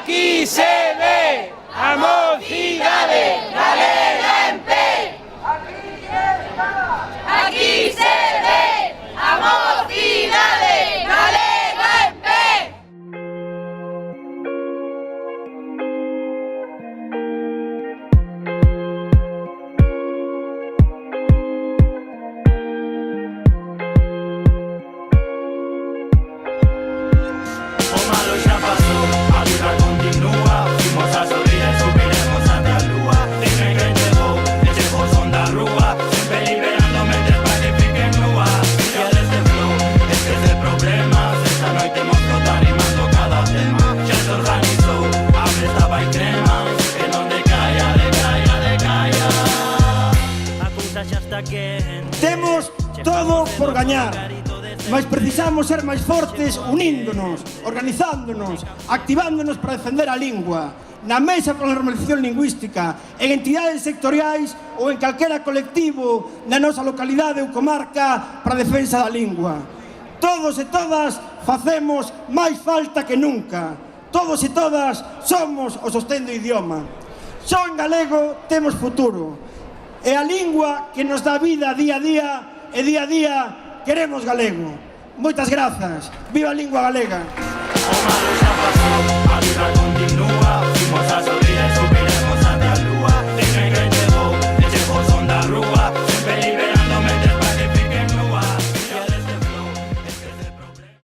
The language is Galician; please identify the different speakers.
Speaker 1: Aquí se ve a mocidade galega en pé. Aquí se ve a mocidade galega en pé.
Speaker 2: O malo xa pasou, a vida continúa. Fuimos a subir e subiremos ata a lúa. Dime que chegou, e chegou son da rúa. Sempre liberando mentes para que fiquen nua. Filla deste flow, esquece problemas. Esta noite hemos flotar rimando cada tema. Xa se organizou, a festa vai crema. Que non decaia, decaia, decaia. A cousa xa está quente.
Speaker 3: Temos todo por gañar, mas precisamos ser máis fortes uníndonos, organizándonos, activándonos para defender a lingua, na mesa con a normalización lingüística, en entidades sectoriais ou en calquera colectivo na nosa localidade ou comarca para a defensa da lingua. Todos e todas facemos máis falta que nunca. Todos e todas somos o sostén do idioma. Só en galego temos futuro. É a lingua que nos dá vida día a día e día a día queremos galego. Moitas grazas. Viva a lingua galega.
Speaker 2: O malo xa pasou.